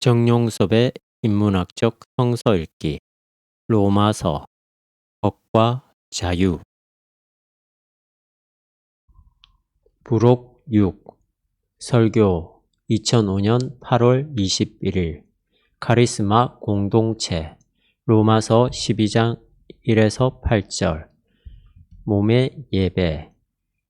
정용섭의 인문학적 성서 읽기 로마서 법과 자유 부록 6 설교 2005년 8월 21일 카리스마 공동체 로마서 12장 1에서 8절 몸의 예배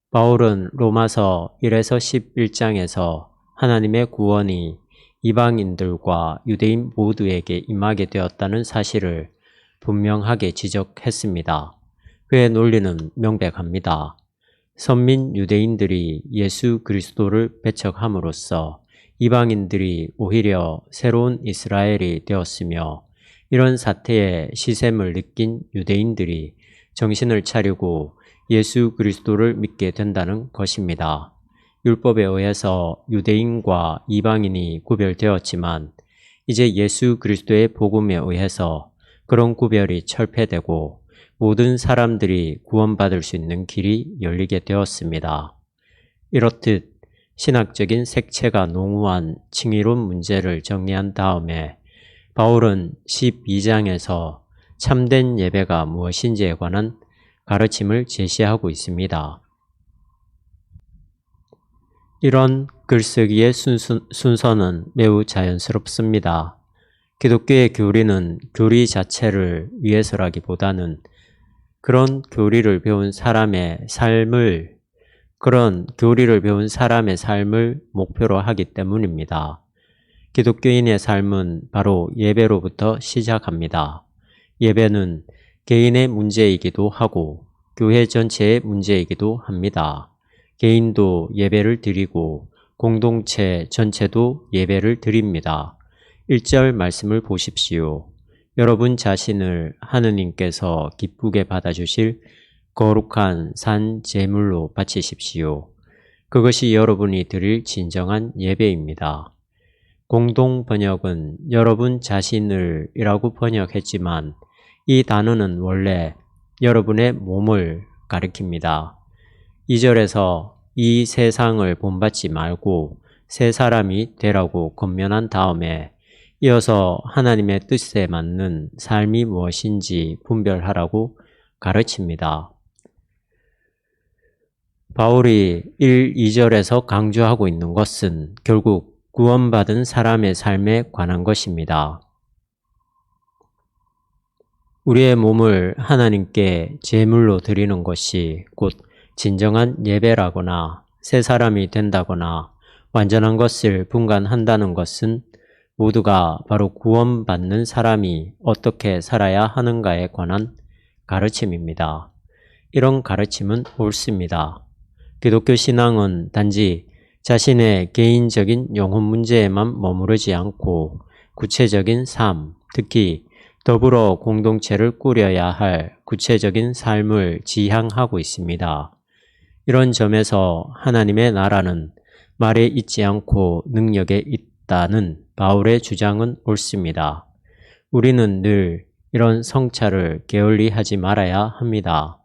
바울은 로마서 1에서 11장에서 하나님의 구원이 이방인들과 유대인 모두에게 임하게 되었다는 사실을 분명하게 지적했습니다. 그의 논리는 명백합니다. 선민 유대인들이 예수 그리스도를 배척함으로써 이방인들이 오히려 새로운 이스라엘이 되었으며, 이런 사태에 시샘을 느낀 유대인들이 정신을 차리고 예수 그리스도를 믿게 된다는 것입니다. 율법에 의해서 유대인과 이방인이 구별되었지만 이제 예수 그리스도의 복음에 의해서 그런 구별이 철폐되고 모든 사람들이 구원받을 수 있는 길이 열리게 되었습니다. 이렇듯 신학적인 색채가 농후한 칭의론 문제를 정리한 다음에 바울은 12장에서 참된 예배가 무엇인지에 관한 가르침을 제시하고 있습니다. 이런 글쓰기의 순서는 매우 자연스럽습니다. 기독교의 교리는 교리 자체를 위해서라기보다는 그런 교리를 배운 사람의 삶을 목표로 하기 때문입니다. 기독교인의 삶은 바로 예배로부터 시작합니다. 예배는 개인의 문제이기도 하고 교회 전체의 문제이기도 합니다. 개인도 예배를 드리고 공동체 전체도 예배를 드립니다. 1절 말씀을 보십시오. 여러분 자신을 하느님께서 기쁘게 받아주실 거룩한 산 제물로 바치십시오. 그것이 여러분이 드릴 진정한 예배입니다. 공동 번역은 여러분 자신을 이라고 번역했지만 이 단어는 원래 여러분의 몸을 가리킵니다. 2절에서 이 세상을 본받지 말고 새 사람이 되라고 권면한 다음에 이어서 하나님의 뜻에 맞는 삶이 무엇인지 분별하라고 가르칩니다. 바울이 1, 2절에서 강조하고 있는 것은 결국 구원받은 사람의 삶에 관한 것입니다. 우리의 몸을 하나님께 제물로 드리는 것이 곧 진정한 예배라거나 새 사람이 된다거나 완전한 것을 분간한다는 것은 모두가 바로 구원받는 사람이 어떻게 살아야 하는가에 관한 가르침입니다. 이런 가르침은 옳습니다. 기독교 신앙은 단지 자신의 개인적인 영혼 문제에만 머무르지 않고 구체적인 삶, 특히 더불어 공동체를 꾸려야 할 구체적인 삶을 지향하고 있습니다. 이런 점에서 하나님의 나라는 말에 있지 않고 능력에 있다는 바울의 주장은 옳습니다. 우리는 늘 이런 성찰을 게을리하지 말아야 합니다.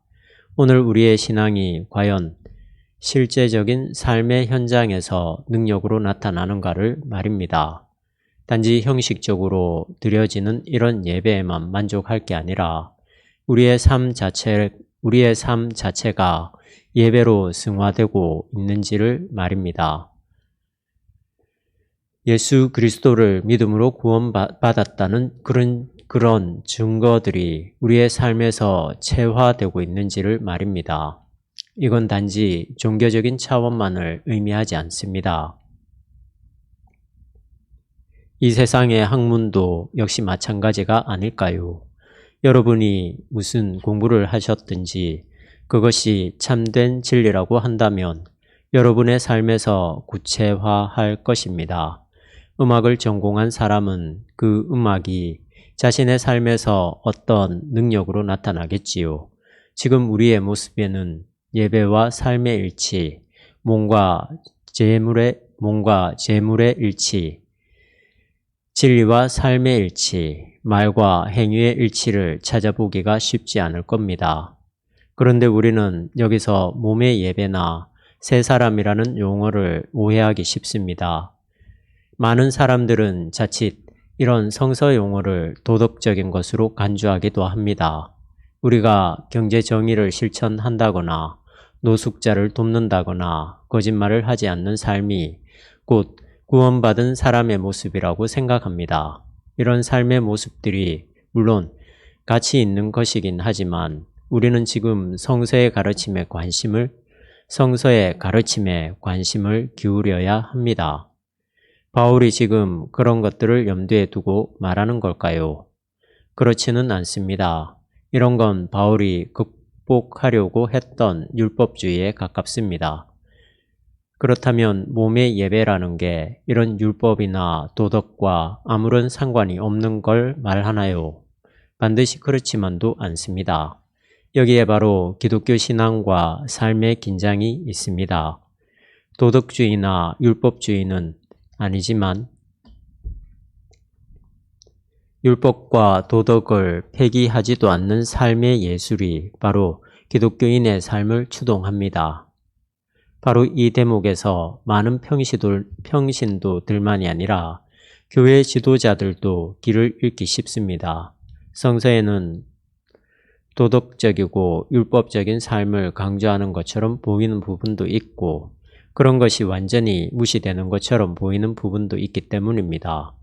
오늘 우리의 신앙이 과연 실제적인 삶의 현장에서 능력으로 나타나는가를 말입니다. 단지 형식적으로 드려지는 이런 예배에만 만족할 게 아니라 우리의 삶 자체가 예배로 승화되고 있는지를 말입니다. 예수 그리스도를 믿음으로 구원받았다는 그런 증거들이 우리의 삶에서 체화되고 있는지를 말입니다. 이건 단지 종교적인 차원만을 의미하지 않습니다. 이 세상의 학문도 역시 마찬가지가 아닐까요? 여러분이 무슨 공부를 하셨든지 그것이 참된 진리라고 한다면 여러분의 삶에서 구체화할 것입니다. 음악을 전공한 사람은 그 음악이 자신의 삶에서 어떤 능력으로 나타나겠지요. 지금 우리의 모습에는 예배와 삶의 일치, 몸과 재물의 일치, 진리와 삶의 일치, 말과 행위의 일치를 찾아보기가 쉽지 않을 겁니다. 그런데 우리는 여기서 몸의 예배나 새 사람이라는 용어를 오해하기 쉽습니다. 많은 사람들은 자칫 이런 성서 용어를 도덕적인 것으로 간주하기도 합니다. 우리가 경제 정의를 실천한다거나 노숙자를 돕는다거나 거짓말을 하지 않는 삶이 곧 구원받은 사람의 모습이라고 생각합니다. 이런 삶의 모습들이 물론 가치 있는 것이긴 하지만 우리는 지금 성서의 가르침에 관심을 기울여야 합니다. 바울이 지금 그런 것들을 염두에 두고 말하는 걸까요? 그렇지는 않습니다. 이런 건 바울이 극복하려고 했던 율법주의에 가깝습니다. 그렇다면 몸의 예배라는 게 이런 율법이나 도덕과 아무런 상관이 없는 걸 말하나요? 반드시 그렇지만도 않습니다. 여기에 바로 기독교 신앙과 삶의 긴장이 있습니다. 도덕주의나 율법주의는 아니지만 율법과 도덕을 폐기하지도 않는 삶의 예술이 바로 기독교인의 삶을 추동합니다. 바로 이 대목에서 많은 평신도들만이 아니라 교회 지도자들도 길을 잃기 쉽습니다. 성서에는 도덕적이고 율법적인 삶을 강조하는 것처럼 보이는 부분도 있고 그런 것이 완전히 무시되는 것처럼 보이는 부분도 있기 때문입니다.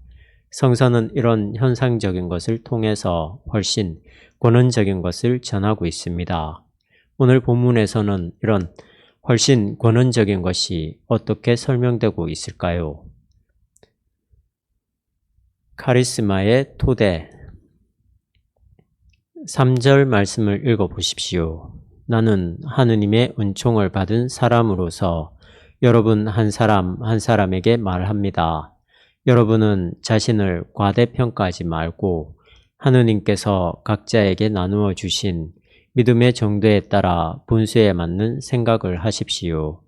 성서는 이런 현상적인 것을 통해서 훨씬 권원적인 것을 전하고 있습니다. 오늘 본문에서는 이런 훨씬 권원적인 것이 어떻게 설명되고 있을까요? 카리스마의 토대 3절 말씀을 읽어보십시오. 나는 하느님의 은총을 받은 사람으로서 여러분 한 사람 한 사람에게 말합니다. 여러분은 자신을 과대평가하지 말고 하느님께서 각자에게 나누어 주신 믿음의 정도에 따라 분수에 맞는 생각을 하십시오.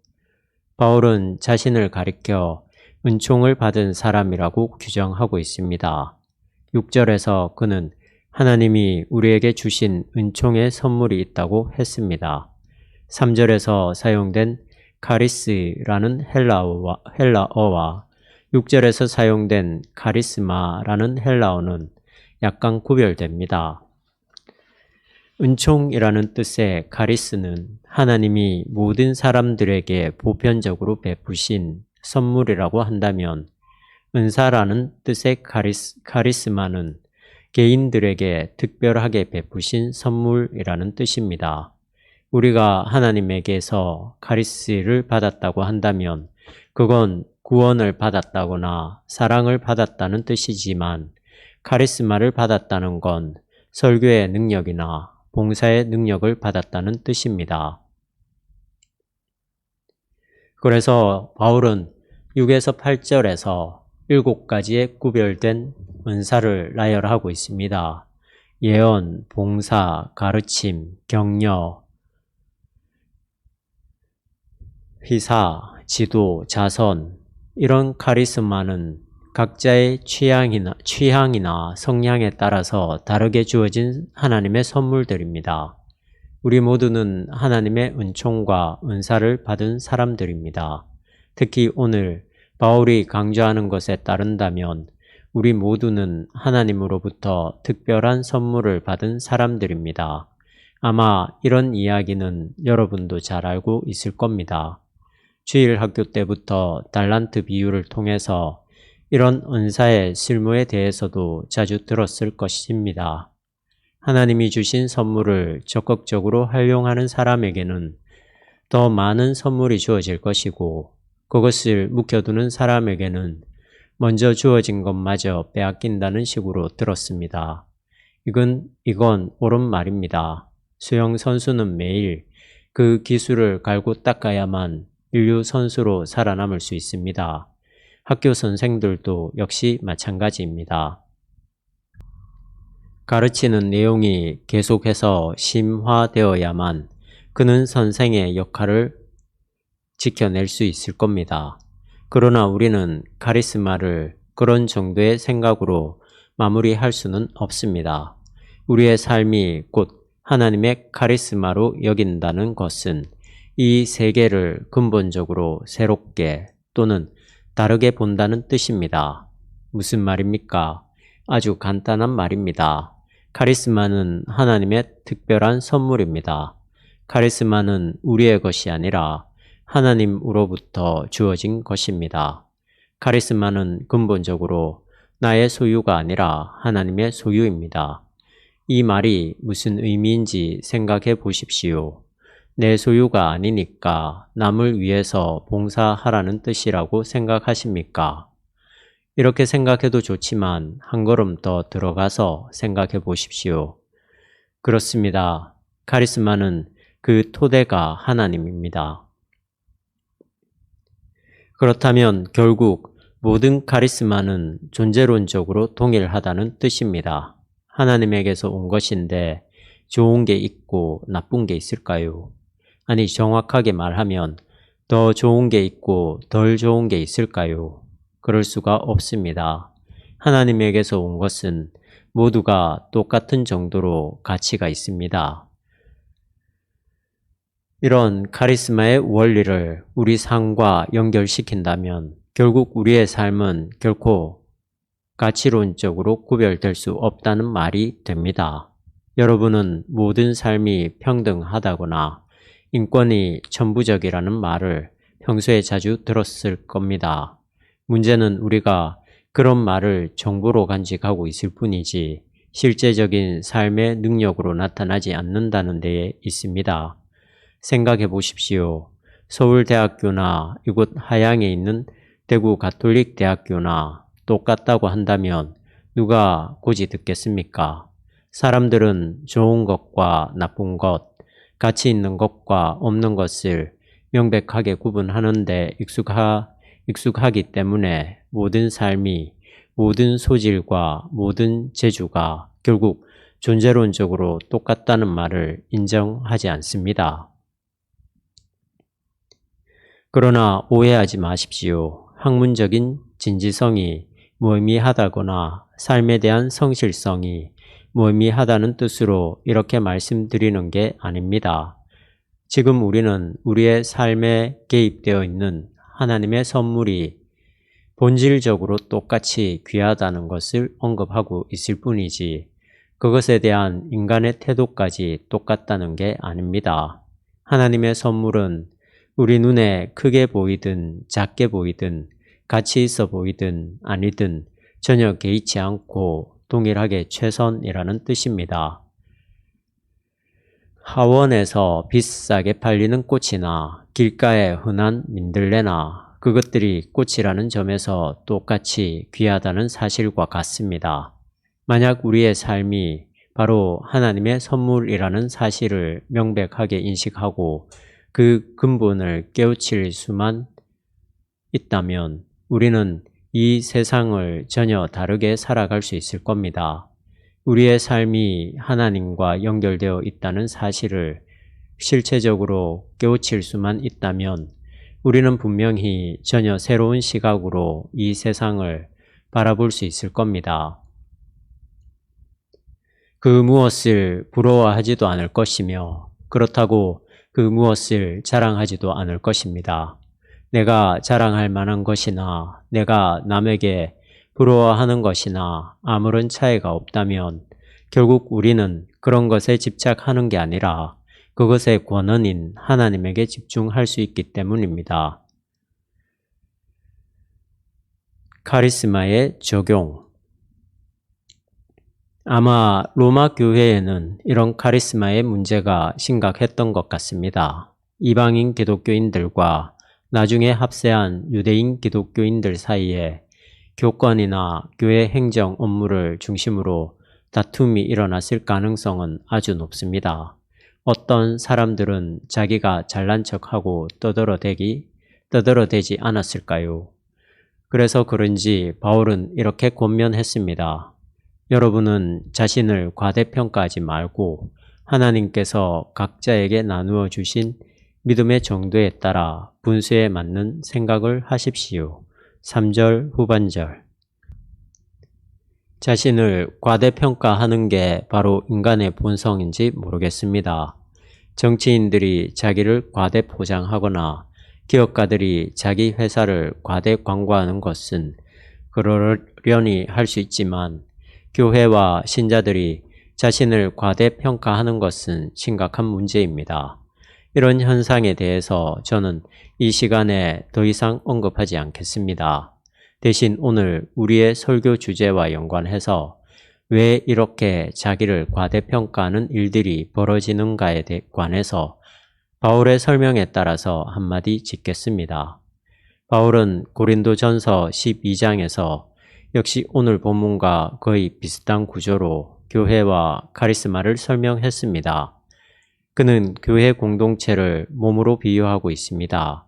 바울은 자신을 가리켜 은총을 받은 사람이라고 규정하고 있습니다. 6절에서 그는 하나님이 우리에게 주신 은총의 선물이 있다고 했습니다. 3절에서 사용된 카리스라는 헬라어와 6절에서 사용된 카리스마라는 헬라어는 약간 구별됩니다. 은총이라는 뜻의 카리스는 하나님이 모든 사람들에게 보편적으로 베푸신 선물이라고 한다면 은사라는 뜻의 카리스마는 개인들에게 특별하게 베푸신 선물이라는 뜻입니다. 우리가 하나님에게서 카리스를 받았다고 한다면 그건 구원을 받았다거나 사랑을 받았다는 뜻이지만 카리스마를 받았다는 건 설교의 능력이나 봉사의 능력을 받았다는 뜻입니다. 그래서 바울은 6에서 8절에서 7가지의 구별된 은사를 나열하고 있습니다. 예언, 봉사, 가르침, 격려, 휘사, 지도, 자선 이런 카리스마는 각자의 취향이나 성향에 따라서 다르게 주어진 하나님의 선물들입니다. 우리 모두는 하나님의 은총과 은사를 받은 사람들입니다. 특히 오늘 바울이 강조하는 것에 따른다면 우리 모두는 하나님으로부터 특별한 선물을 받은 사람들입니다. 아마 이런 이야기는 여러분도 잘 알고 있을 겁니다. 주일 학교 때부터 달란트 비유를 통해서 이런 은사의 실무에 대해서도 자주 들었을 것입니다. 하나님이 주신 선물을 적극적으로 활용하는 사람에게는 더 많은 선물이 주어질 것이고 그것을 묵혀두는 사람에게는 먼저 주어진 것마저 빼앗긴다는 식으로 들었습니다. 이건 옳은 말입니다. 수영 선수는 매일 그 기술을 갈고 닦아야만 인류 선수로 살아남을 수 있습니다. 학교 선생들도 역시 마찬가지입니다. 가르치는 내용이 계속해서 심화되어야만 그는 선생의 역할을 지켜낼 수 있을 겁니다. 그러나 우리는 카리스마를 그런 정도의 생각으로 마무리할 수는 없습니다. 우리의 삶이 곧 하나님의 카리스마로 여긴다는 것은 이 세계를 근본적으로 새롭게 또는 다르게 본다는 뜻입니다. 무슨 말입니까? 아주 간단한 말입니다. 카리스마는 하나님의 특별한 선물입니다. 카리스마는 우리의 것이 아니라 하나님으로부터 주어진 것입니다. 카리스마는 근본적으로 나의 소유가 아니라 하나님의 소유입니다. 이 말이 무슨 의미인지 생각해 보십시오. 내 소유가 아니니까 남을 위해서 봉사하라는 뜻이라고 생각하십니까? 이렇게 생각해도 좋지만 한 걸음 더 들어가서 생각해 보십시오. 그렇습니다. 카리스마는 그 토대가 하나님입니다. 그렇다면 결국 모든 카리스마는 존재론적으로 동일하다는 뜻입니다. 하나님에게서 온 것인데 좋은 게 있고 나쁜 게 있을까요? 아니, 정확하게 말하면 더 좋은 게 있고 덜 좋은 게 있을까요? 그럴 수가 없습니다. 하나님에게서 온 것은 모두가 똑같은 정도로 가치가 있습니다. 이런 카리스마의 원리를 우리 삶과 연결시킨다면 결국 우리의 삶은 결코 가치론적으로 구별될 수 없다는 말이 됩니다. 여러분은 모든 삶이 평등하다거나 인권이 천부적이라는 말을 평소에 자주 들었을 겁니다. 문제는 우리가 그런 말을 정보로 간직하고 있을 뿐이지 실제적인 삶의 능력으로 나타나지 않는다는 데에 있습니다. 생각해 보십시오. 서울대학교나 이곳 하양에 있는 대구 가톨릭대학교나 똑같다고 한다면 누가 고지 듣겠습니까? 사람들은 좋은 것과 나쁜 것, 가치 있는 것과 없는 것을 명백하게 구분하는데 익숙하기 때문에 모든 삶이, 모든 소질과 모든 재주가 결국 존재론적으로 똑같다는 말을 인정하지 않습니다. 그러나 오해하지 마십시오. 학문적인 진지성이 무의미하다거나 삶에 대한 성실성이 무의미하다는 뜻으로 이렇게 말씀드리는 게 아닙니다. 지금 우리는 우리의 삶에 개입되어 있는 하나님의 선물이 본질적으로 똑같이 귀하다는 것을 언급하고 있을 뿐이지 그것에 대한 인간의 태도까지 똑같다는 게 아닙니다. 하나님의 선물은 우리 눈에 크게 보이든 작게 보이든 가치 있어 보이든 아니든 전혀 개의치 않고 동일하게 최선이라는 뜻입니다. 하원에서 비싸게 팔리는 꽃이나 길가의 흔한 민들레나 그것들이 꽃이라는 점에서 똑같이 귀하다는 사실과 같습니다. 만약 우리의 삶이 바로 하나님의 선물이라는 사실을 명백하게 인식하고 그 근본을 깨우칠 수만 있다면 우리는 이 세상을 전혀 다르게 살아갈 수 있을 겁니다. 우리의 삶이 하나님과 연결되어 있다는 사실을 실체적으로 깨우칠 수만 있다면 우리는 분명히 전혀 새로운 시각으로 이 세상을 바라볼 수 있을 겁니다. 그 무엇을 부러워하지도 않을 것이며 그렇다고 그 무엇을 자랑하지도 않을 것입니다. 내가 자랑할 만한 것이나 내가 남에게 부러워하는 것이나 아무런 차이가 없다면 결국 우리는 그런 것에 집착하는 게 아니라 그것의 권원인 하나님에게 집중할 수 있기 때문입니다. 카리스마의 적용. 아마 로마 교회에는 이런 카리스마의 문제가 심각했던 것 같습니다. 이방인 기독교인들과 나중에 합세한 유대인 기독교인들 사이에 교권이나 교회 행정 업무를 중심으로 다툼이 일어났을 가능성은 아주 높습니다. 어떤 사람들은 자기가 잘난 척하고 떠들어대지 않았을까요? 그래서 그런지 바울은 이렇게 권면했습니다. 여러분은 자신을 과대평가하지 말고 하나님께서 각자에게 나누어 주신 믿음의 정도에 따라 분수에 맞는 생각을 하십시오. 3절 후반절. 자신을 과대평가하는 게 바로 인간의 본성인지 모르겠습니다. 정치인들이 자기를 과대포장하거나 기업가들이 자기 회사를 과대 광고하는 것은 그러려니 할 수 있지만 교회와 신자들이 자신을 과대평가하는 것은 심각한 문제입니다. 이런 현상에 대해서 저는 이 시간에 더 이상 언급하지 않겠습니다. 대신 오늘 우리의 설교 주제와 연관해서 왜 이렇게 자기를 과대평가하는 일들이 벌어지는가에 관해서 바울의 설명에 따라서 한마디 짓겠습니다. 바울은 고린도전서 12장에서 역시 오늘 본문과 거의 비슷한 구조로 교회와 카리스마를 설명했습니다. 그는 교회 공동체를 몸으로 비유하고 있습니다.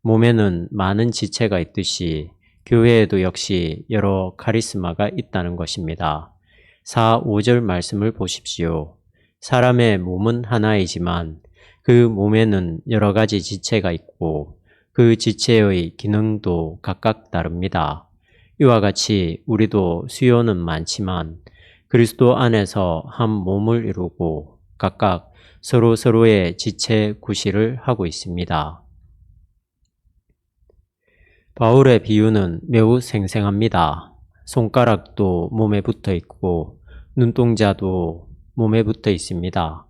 몸에는 많은 지체가 있듯이 교회에도 역시 여러 카리스마가 있다는 것입니다. 4, 5절 말씀을 보십시오. 사람의 몸은 하나이지만 그 몸에는 여러 가지 지체가 있고 그 지체의 기능도 각각 다릅니다. 이와 같이 우리도 수요는 많지만 그리스도 안에서 한 몸을 이루고 각각 서로의 지체 구실을 하고 있습니다. 바울의 비유는 매우 생생합니다. 손가락도 몸에 붙어 있고 눈동자도 몸에 붙어 있습니다.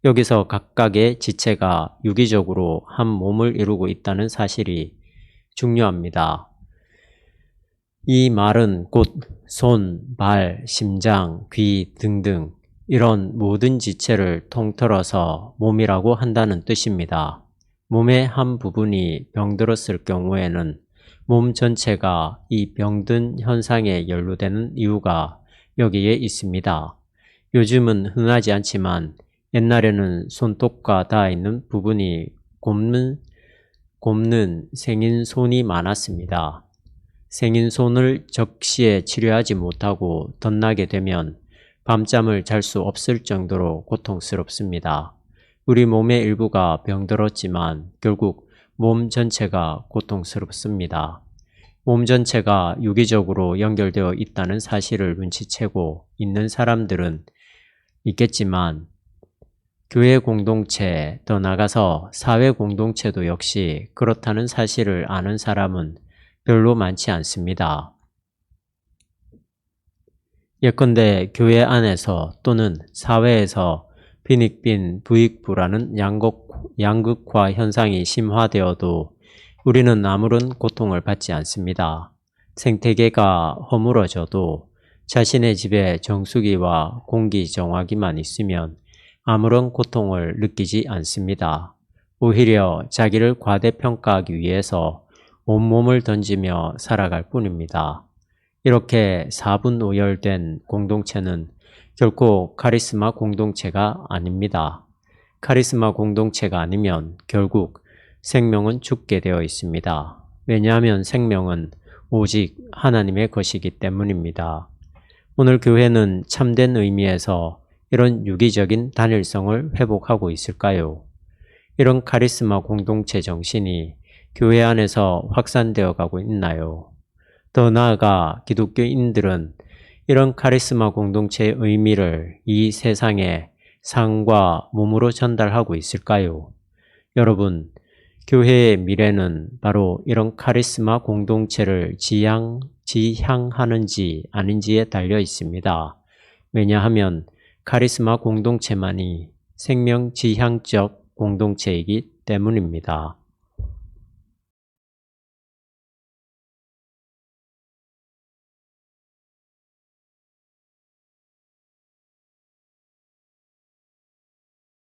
여기서 각각의 지체가 유기적으로 한 몸을 이루고 있다는 사실이 중요합니다. 이 말은 곧 손, 발, 심장, 귀 등등 이런 모든 지체를 통틀어서 몸이라고 한다는 뜻입니다. 몸의 한 부분이 병들었을 경우에는 몸 전체가 이 병든 현상에 연루되는 이유가 여기에 있습니다. 요즘은 흔하지 않지만 옛날에는 손톱과 닿아 있는 부분이 곱는 생인손이 많았습니다. 생인손을 적시에 치료하지 못하고 덧나게 되면 밤잠을 잘 수 없을 정도로 고통스럽습니다. 우리 몸의 일부가 병들었지만 결국 몸 전체가 고통스럽습니다. 몸 전체가 유기적으로 연결되어 있다는 사실을 눈치채고 있는 사람들은 있겠지만 교회 공동체, 더 나아가서 사회 공동체도 역시 그렇다는 사실을 아는 사람은 별로 많지 않습니다. 예컨대 교회 안에서 또는 사회에서 빈익빈 부익부라는 양극화 현상이 심화되어도 우리는 아무런 고통을 받지 않습니다. 생태계가 허물어져도 자신의 집에 정수기와 공기 정화기만 있으면 아무런 고통을 느끼지 않습니다. 오히려 자기를 과대평가하기 위해서 온몸을 던지며 살아갈 뿐입니다. 이렇게 사분오열된 공동체는 결코 카리스마 공동체가 아닙니다. 카리스마 공동체가 아니면 결국 생명은 죽게 되어 있습니다. 왜냐하면 생명은 오직 하나님의 것이기 때문입니다. 오늘 교회는 참된 의미에서 이런 유기적인 단일성을 회복하고 있을까요? 이런 카리스마 공동체 정신이 교회 안에서 확산되어 가고 있나요? 더 나아가 기독교인들은 이런 카리스마 공동체의 의미를 이 세상에 삶과 몸으로 전달하고 있을까요? 여러분, 교회의 미래는 바로 이런 카리스마 공동체를 지향하는지 아닌지에 달려 있습니다. 왜냐하면 카리스마 공동체만이 생명 지향적 공동체이기 때문입니다.